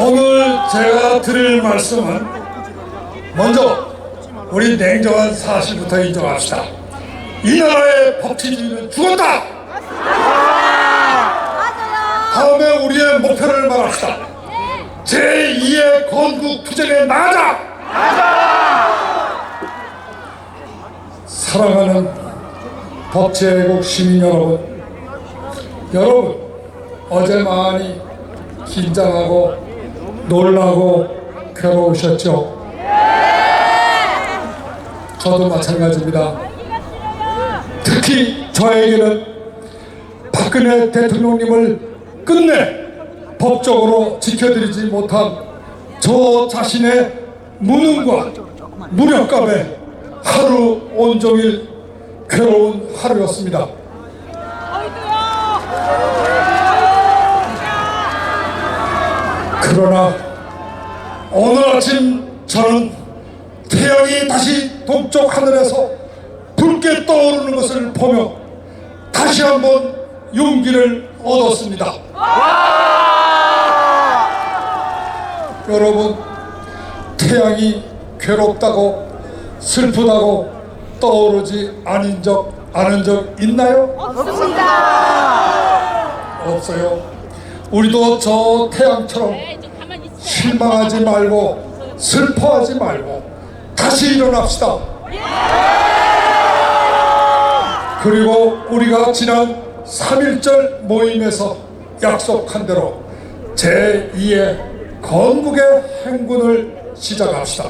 오늘 제가 드릴 말씀은 먼저 우리 냉정한 사실부터 인정합시다. 이 나라의 법치주의는 죽었다. 다음에 우리의 목표를 말합시다. 제2의 건국 투쟁에 나가자. 사랑하는 법치애국 시민 여러분, 어제 많이 긴장하고 놀라고 괴로우셨죠? 저도 마찬가지입니다. 특히 저에게는 박근혜 대통령님을 끝내 법적으로 지켜드리지 못한 저 자신의 무능과 무력감에 하루 온종일 괴로운 하루였습니다. 그러나 오늘 아침 저는 태양이 다시 동쪽 하늘에서 붉게 떠오르는 것을 보며 다시 한번 용기를 얻었습니다. 여러분, 태양이 괴롭다고 슬프다고 떠오르지 않은 적 있나요? 없습니다. 없어요. 우리도 저 태양처럼 실망하지 말고 슬퍼하지 말고 다시 일어납시다. 그리고 우리가 지난 3.1절 모임에서 약속한 대로 제2의 건국의 행군을 시작합시다.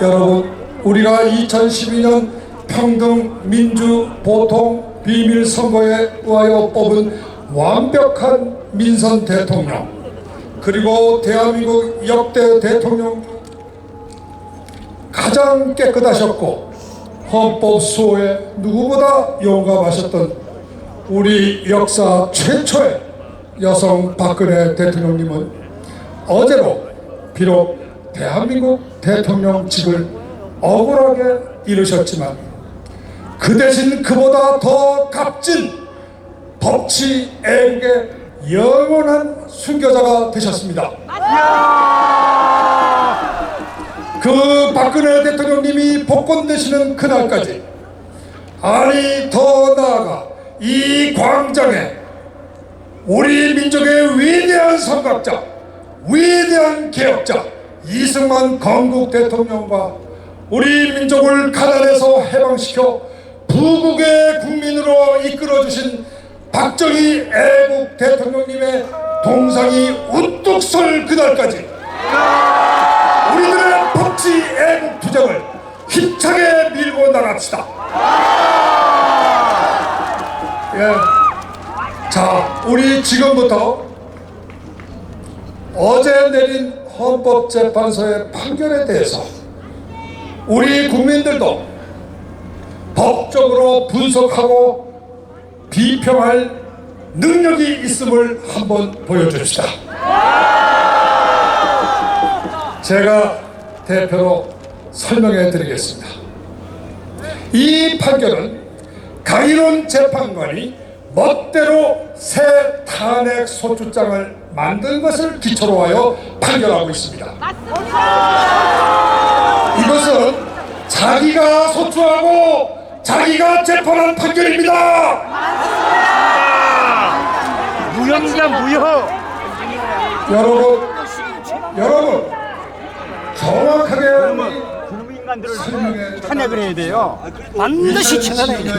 여러분, 우리가 2012년 평등 민주 보통 비밀 선거에 의하여 뽑은 완벽한 민선 대통령, 그리고 대한민국 역대 대통령 가장 깨끗하셨고 헌법 수호에 누구보다 용감하셨던 우리 역사 최초의 여성 박근혜 대통령님은 어제로 비록 대한민국 대통령직을 억울하게 잃으셨지만 그 대신 그보다 더 값진 법치 애국의 영원한 순교자가 되셨습니다. 그 박근혜 대통령님이 복권되시는 그날까지, 아니 더 나아가 이 광장에 우리 민족의 위대한 선각자, 위대한 개혁자 이승만 건국 대통령과 우리 민족을 가난에서 해방시켜 부국의 국민으로 이끌어주신 박정희 애국 대통령님의 동상이 우뚝 설 그날까지 우리들의 법치 애국 투쟁을 힘차게 밀고 나갑시다. 자, 우리 지금부터 어제 내린 헌법재판소의 판결에 대해서 우리 국민들도 법적으로 분석하고 비평할 능력이 있음을 한번 보여줍시다. 제가 대표로 설명해 드리겠습니다. 이 판결은 강일원 재판관이 멋대로 새 탄핵 소추장을 만든 것을 기초로 하여 판결하고 있습니다. 이것은 자기가 소추하고 자기가 재판한 판결입니다. 무혐의다, 무혐. 여러분 정확하게 인간들을 탄핵을 해야 돼요. 반드시 처단해야 돼요.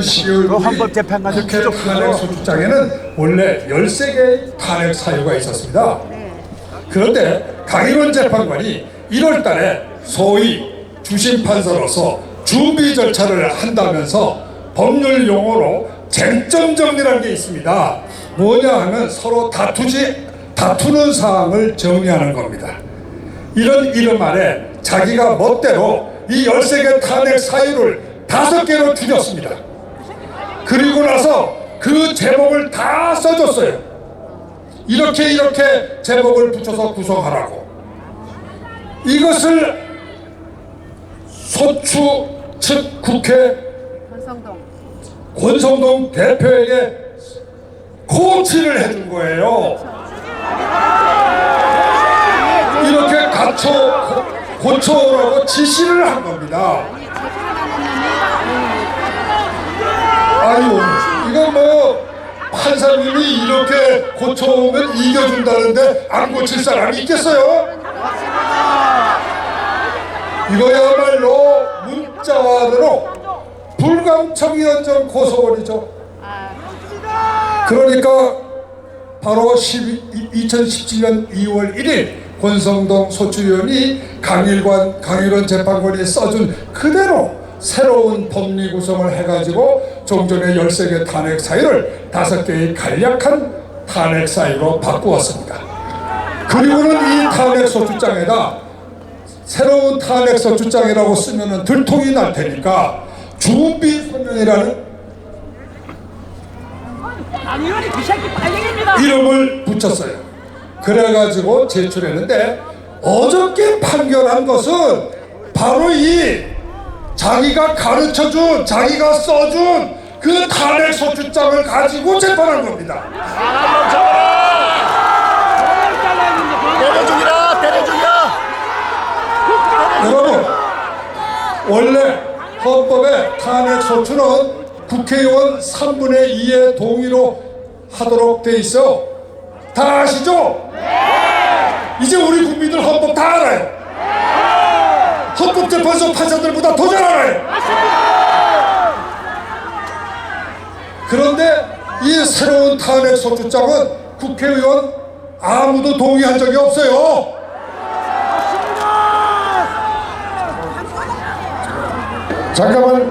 그 헌법재판관들 탄핵 소추장에는 원래 13개의 탄핵 사유가 있었습니다. 그런데 강일원 재판관이 1월 달에 소위 주심 판사로서 준비 절차를 한다면서 법률 용어로 쟁점 정리라는 게 있습니다. 뭐냐 하면 서로 다투는 사항을 정리하는 겁니다. 이런 말에 자기가 멋대로 이 13개 탄핵 사유를 5개로 줄였습니다. 그리고 나서 그 제목을 다 써줬어요. 이렇게 제목을 붙여서 구성하라고. 이것을 소추 측 국회 권성동 대표에게 코치를 해준 거예요. 고쳐오라고 지시를 한 겁니다. 아유, 이거 뭐 판사님이 이렇게 고쳐오면 이겨준다는데 안 고칠 사람이 있겠어요? 이거야말로 문자와대로 불감청위원장 고소원이죠. 그러니까 바로 2017년 2월 1일 권성동 소추위원이 강일원 재판관이 써준 그대로 새로운 법리 구성을 해가지고 종전의 13개 탄핵 사유를 5개의 간략한 탄핵 사유로 바꾸었습니다. 그리고는 이 탄핵 소추장에다 새로운 탄핵 소추장이라고 쓰면은 들통이 날 테니까 준비 서면이라는 이름을 붙였어요. 그래가지고 제출했는데 어저께 판결한 것은 바로 이 자기가 가르쳐준, 자기가 써준 그 탄핵 소추장을 가지고 재판한 겁니다. 때려주기라. 여러분, 원래 헌법에 탄핵 소추는 국회의원 3분의 2의 동의로 하도록 돼 있어. 다 아시죠? 이제 우리 국민들 헌법 다 알아요. 헌법재판소 판사들보다 더 잘 알아요. 그런데 이 새로운 탄핵 소추장은 국회의원 아무도 동의한 적이 없어요.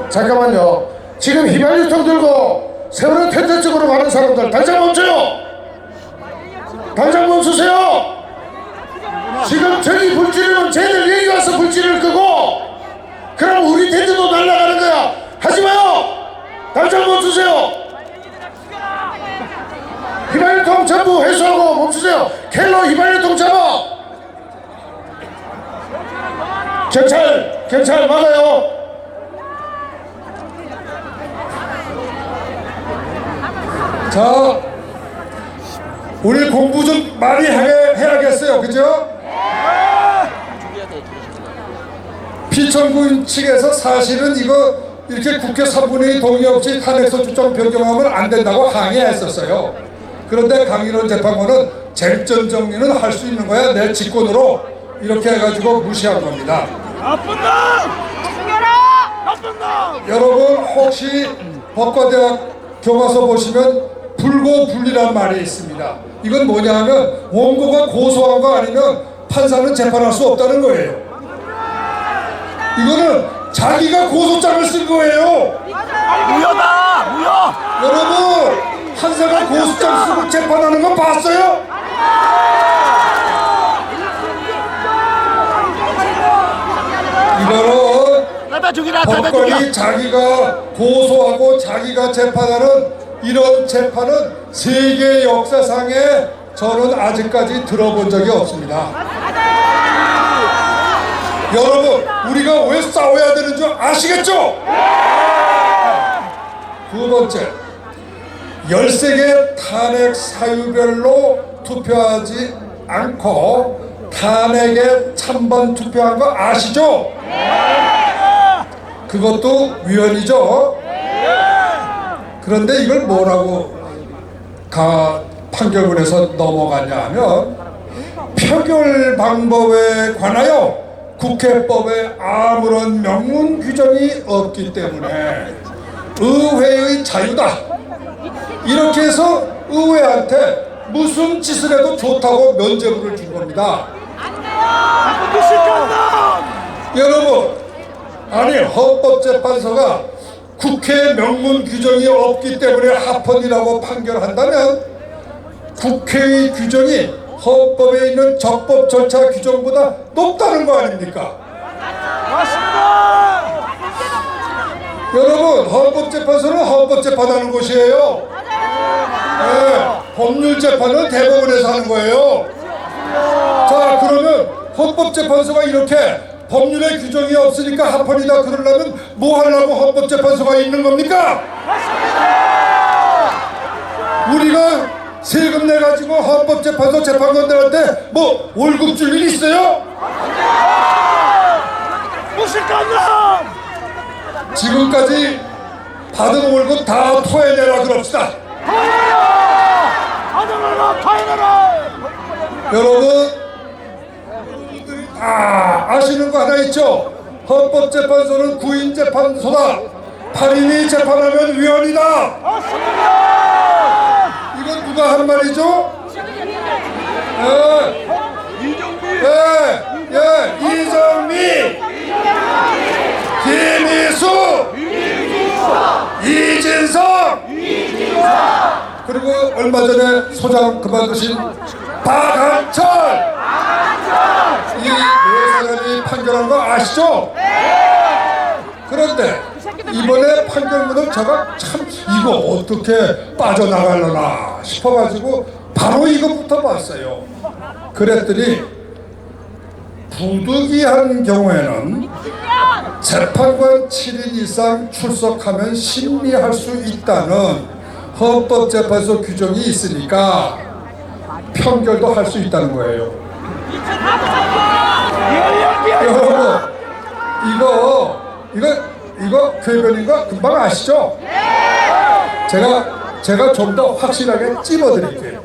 잠깐만요. 지금 휘발유통 들고 세월호 텐트 쪽으로 가는 사람들 당장 멈춰요. 당장 멈추세요. 지금 저기 불지르면 쟤들 여기 와서 불지를 끄고 그럼 우리 텐트도 날아가는 거야. 하지 마요. 당장 멈추세요. 휘발유통 전부 회수하고 멈추세요. 켈러 휘발유통 잡아. 경찰 막아요. 자, 우리 공부 좀 많이 해야겠어요. 그죠? 피청군 측에서 사실은 이거 이렇게 국회 3분의 2 동의 없이 탄핵소추장 변경하면 안 된다고 항의했었어요. 그런데 강일원 재판관은 쟁점 정리는 할 수 있는 거야. 내 직권으로 이렇게 해가지고 무시한 겁니다. 나쁜 놈! 여러분 혹시 법과대학 교과서 보시면 불고불리란 말이 있습니다. 이건 뭐냐 하면 원고가 고소한 거 아니면 판사는 재판할 수 없다는 거예요. 이거는 자기가 고소장을 쓴 거예요. 무효다! 무효! 여러분 판사가 고소장 쓰고 재판하는 거 봤어요? 이거는 법관이 자기가 고소하고 자기가 재판하는 이런 재판은 세계 역사상에 저는 아직까지 들어본 적이 없습니다. 여러분 우리가 왜 싸워야 되는 줄 아시겠죠? 두 번째, 13개 탄핵 사유별로 투표하지 않고 탄핵에 찬반 투표한 거 아시죠? 그것도 위헌이죠. 그런데 이걸 뭐라고 판결문에서 넘어가냐 하면 표결 방법에 관하여 국회법에 아무런 명문 규정이 없기 때문에 의회의 자유다. 이렇게 해서 의회한테 무슨 짓을 해도 좋다고 면죄부를 준 겁니다. 여러분, 아니 헌법재판소가 국회 명문 규정이 없기 때문에 합헌이라고 판결한다면 국회의 규정이 헌법에 있는 적법 절차 규정보다 높다는 거 아닙니까? 맞습니다. 여러분 헌법재판소는 헌법재판하는 곳이에요. 네, 법률재판은 대법원에서 하는 거예요. 자, 그러면 헌법재판소가 이렇게 법률의 규정이 없으니까 합헌이다 그러려면 뭐 하려고 헌법재판소가 있는 겁니까? 우리가 세금 내가지고 헌법재판소 재판관들한테 뭐 월급 줄 일 있어요? 무식한 놈! 지금까지 받은 월급 다 토해내라 그럽시다. 여러분 아시는 거 하나 있죠? 헌법재판소는 구인재판소다. 8인이 재판하면 위헌이다. 이건 누가 한 말이죠? 이정미, 김희수, 이진석, 그리고 얼마 전에 소장 그만두신 박한철, 이 네 사람이 판결한 거 아시죠? 그런데 이번에 판결문을 제가 참 이거 어떻게 빠져나가려나 싶어가지고 바로 이것부터 봤어요. 그랬더니 부득이한 경우에는 재판관 7인 이상 출석하면 심리할 수 있다는 헌법재판소 규정이 있으니까 편결도 할 수 있다는 거예요. 여러분 이거 궤변인가 금방 아시죠? 제가 좀 더 확실하게 찝어드릴게요.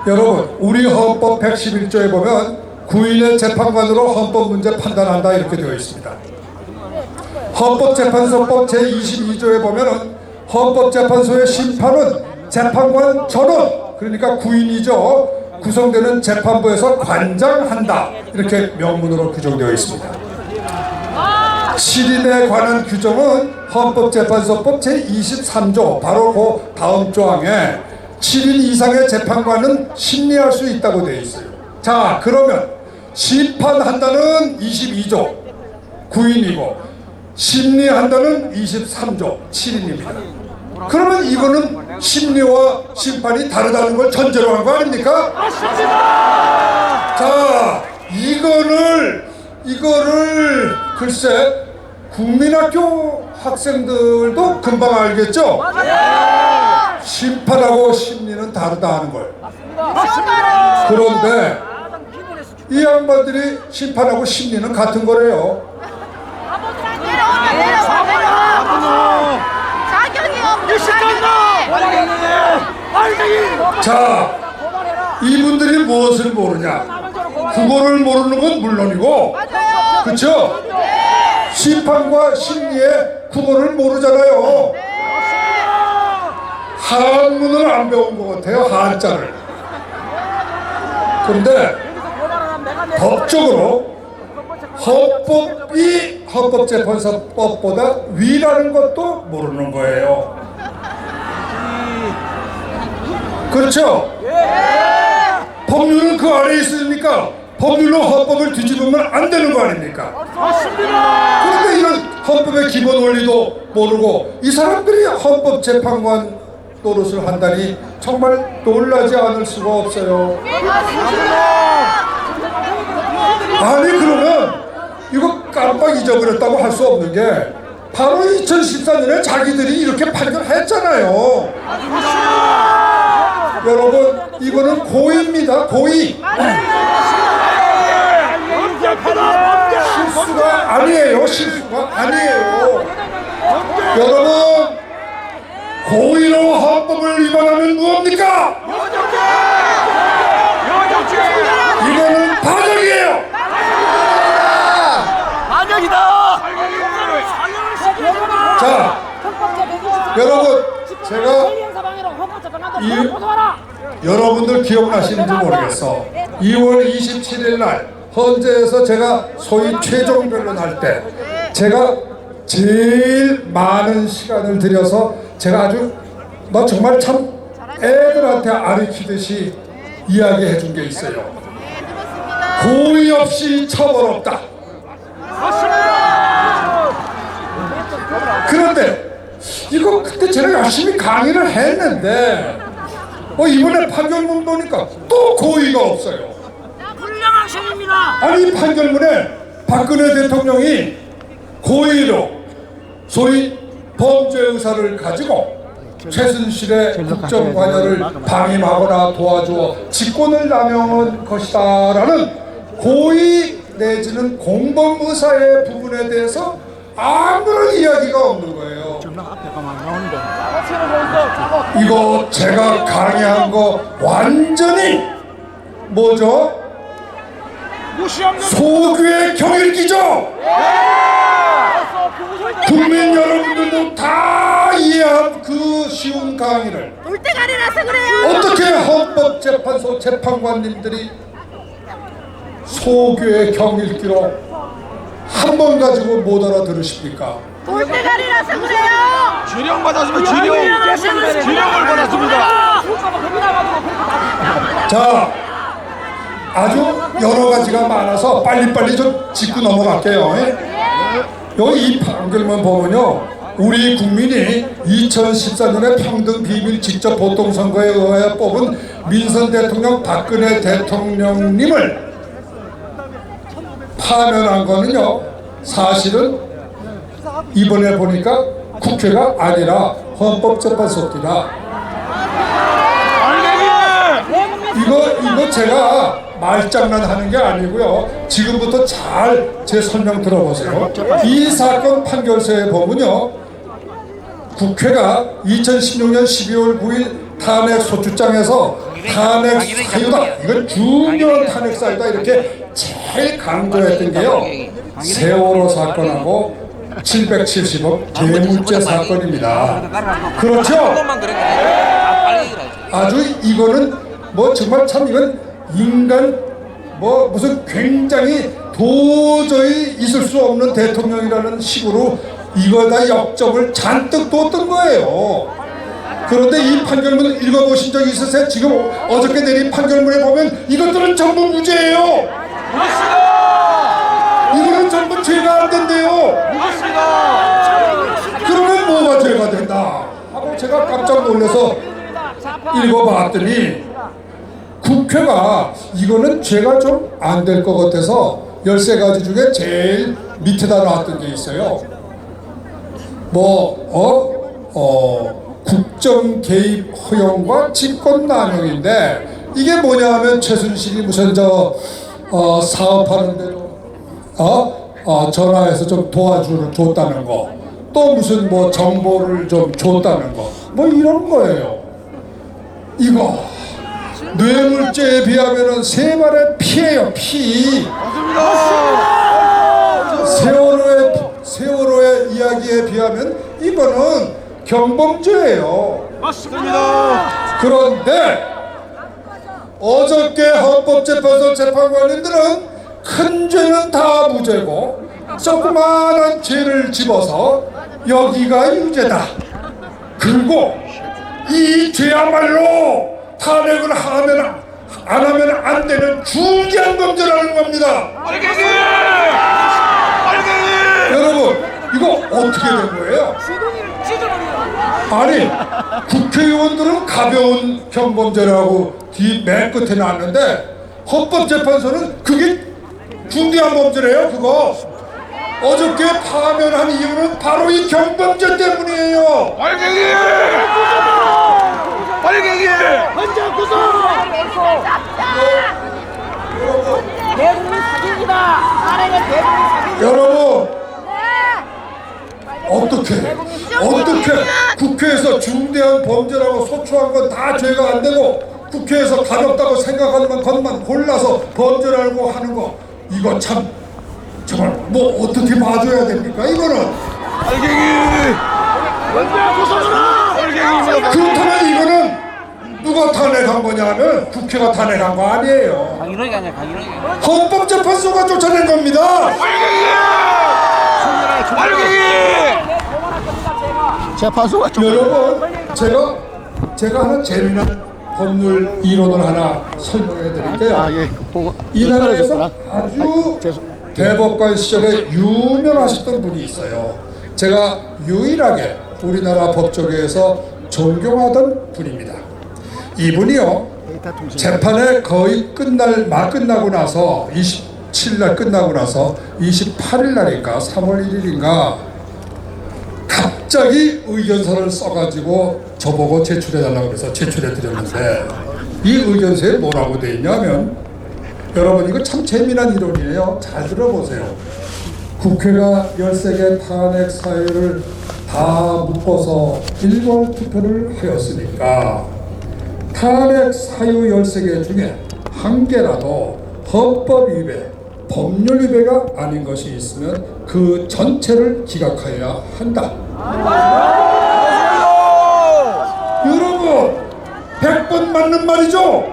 여러분 우리 헌법 111조에 보면 구인의 재판관으로 헌법 문제 판단한다 이렇게 되어 있습니다. 헌법재판소법 제22조에 보면은 헌법재판소의 심판은 재판관 전원, 그러니까 구인이죠, 구성되는 재판부에서 관장한다 이렇게 명문으로 규정되어 있습니다. 7인에 관한 규정은 헌법재판소법 제23조 바로 그 다음 조항에 7인 이상의 재판관은 심리할 수 있다고 되어 있어요. 자, 그러면 심판한다는 22조 9인이고 심리한다는 23조 7인입니다. 그러면 이거는 심리와 심판이 다르다는 걸 전제로 한 거 아닙니까? 자, 이거를 글쎄 국민학교 학생들도 금방 알겠죠? 심판하고 심리는 다르다 하는 걸. 그런데 이 양반들이 심판하고 심리는 같은 거래요. 자, 이분들이 무엇을 모르냐? 국어를 모르는 건 물론이고, 그렇죠? 심판과 심리의 국어를 모르잖아요. 한문을 안 배운 것 같아요, 한자를. 그런데 법적으로 헌법이 헌법재판소법보다 위라는 것도 모르는 거예요. 그렇죠? 법률은 그 아래에 있으니까 법률로 헌법을 뒤집으면 안 되는 거 아닙니까? 그런데 이런 헌법의 기본 원리도 모르고 이 사람들이 헌법재판관 노릇을 한다니 정말 놀라지 않을 수가 없어요. 아니 그러면 이거 깜빡 잊어버렸다고 할 수 없는 게 바로 2014년에 자기들이 이렇게 판결했잖아요. 여러분 이거는 고의입니다. 고의. 실수가 아니에요. 실수가 아니에요. 여러분 고의로 헌법을 위반하면 무엇입니까? 이거는 반역이에요. 반역이다. 자, 여러분 제가 여러분들 기억나시는지 모르겠어. 2월 27일 날 헌재에서 제가 소위 최종 변론할 때 제가 제일 많은 시간을 들여서 제가 아주 정말 참 애들한테 가르치듯이 이야기해 준 게 있어요. 고의 없이 처벌 없다. 그런데 이거 그때 제가 열심히 강의를 했는데 이번에 판결문 보니까 또 고의가 없어요. 훌륭한 시입니다. 아니 판결문에 박근혜 대통령이 고의로 소위 범죄 의사를 가지고 최순실의 국정 관여를 방임하거나 도와주어 직권을 남용한 것이다라는 고의 내지는 공범의사의 부분에 대해서 아무런 이야기가 없는 거예요. 이거 제가 강의한 거 완전히 뭐죠? 소규의 경일기죠? 국민 여러분들도 다 이해한 그 쉬운 강의를 돌대가리라서 그래요. 어떻게 헌법재판소 재판관님들이 소규의 경일기로 한 번 가지고 못 알아들으십니까? 돌대가리라서 그래요. 준영 받았으면 준영을 받았습니다. 자, 아주 여러 가지가 많아서 빨리빨리 좀 짚고 넘어갈게요. 여기 이 판결만 보면요, 우리 국민이 2014년에 평등 비밀 직접 보통선거에 의하여 뽑은 민선 대통령 박근혜 대통령님을 파면한 거는요, 사실은 이번에 보니까 국회가 아니라 헌법재판소입니다. 이거 제가 말장난하는 게 아니고요. 지금부터 잘 제 설명 들어보세요. 이 사건 판결서에 보면요, 국회가 2016년 12월 9일 탄핵 소추장에서 탄핵 사유다, 이건 중요한 탄핵 사유다, 이렇게 제일 강조했던 게요, 세월호 사건하고 770억 뇌물죄 사건입니다. 그렇죠? 아주 이거는 뭐 정말 참 이건 인간 뭐 무슨 굉장히 도저히 있을 수 없는 대통령이라는 식으로 이거 다 역점을 잔뜩 뒀던 거예요. 그런데 이 판결문 읽어보신 적 있으세요? 지금 어저께 내린 판결문에 보면 이것들은 전부 무죄예요. 이거는 전부 죄가 안 된대요. 그러면 뭐가 죄가 된다 하고 제가 깜짝 놀라서 읽어봤더니 국회가 이거는 죄가 좀 안 될 것 같아서 13가지 중에 제일 밑에다 놨던 게 있어요. 국정 개입 허용과 직권 남용인데, 이게 뭐냐 하면 최순실이 무슨 사업하는 데로 전화해서 좀 줬다는 거, 또 무슨 뭐 정보를 좀 줬다는 거, 뭐 이런 거예요. 이거 뇌물죄에 비하면은 세 발의 피예요, 피. 세월호의 이야기에 비하면 이거는 경범죄예요. 맞습니다. 그런데 어저께 헌법재판소 재판관님들은 큰 죄는 다 무죄고 조그마한 죄를 집어서 여기가 유죄다, 그리고 이 죄야말로 탄핵을 안 하면 안 되는 중대한 범죄라는 겁니다. 빨갱이! 여러분, 이거 어떻게 된 거예요? 아니, 국회의원들은 가벼운 경범죄라고 맨 끝에 놨는데 헌법재판소는 그게 중대한 범죄래요. 그거 어저께 파면한 이유는 바로 이 경범죄 때문이에요. 빨갱이! 빨갱이! 현장 구속. 대국민 사기입니다. 탄핵은 대국민 사기. 여러분, 어떻게 국회에서 중대한 범죄라고 소추한 건 다 죄가 안 되고, 국회에서 가볍다고 생각하는 것만 골라서 범죄라고 하는 거, 이거 참 정말 뭐 어떻게 봐줘야 됩니까? 이거는 빨갱이! 현장 구속이다! 빨갱이입니다. 그렇다면 이거는 누가 탄핵한 거냐면 국회가 탄핵한 거 아니에요. 강인하게 아니야, 강인하게. 헌법재판소가 쫓아낸 겁니다. 빨갱이! 재판소가 여러분, 제가 하나 재미난 법률 이론을 하나 설명해 드릴게요. 이 나라에서 아주 대법관 시절에 유명하셨던 분이 있어요. 제가 유일하게 우리나라 법조계에서 존경하던 분입니다. 이분이요, 재판에 거의 막 끝나고 나서 27날 끝나고 나서 28일 날인가 3월 1일인가 갑자기 의견서를 써가지고 저보고 제출해달라고 해서 제출해드렸는데, 이 의견서에 뭐라고 돼 있냐면, 여러분 이거 참 재미난 이론이에요. 잘 들어보세요. 국회가 13개 탄핵 사유를 다 묶어서 일괄 투표를 하였으니까 탄핵 사유 13개 중에 한 개라도 헌법 위배, 법률 위배가 아닌 것이 있으면 그 전체를 기각하여야 한다. 여러분 100번 맞는 말이죠?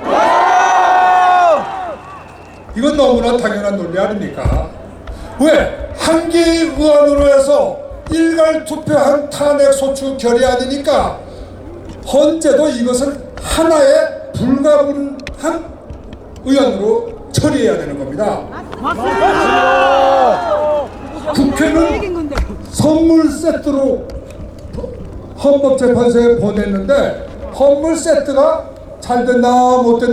이건 너무나 당연한 논리 아닙니까? 왜? 한 개의 의안으로 해서 일괄 투표한 탄핵 소추 결의안이니까 헌재도 이것을 하나의 불가분한 의안으로 처리해야 되는 겁니다. 국회는 선물 세트로 헌법재판소에 보냈는데 헌물 세트가 잘 됐나 못 됐나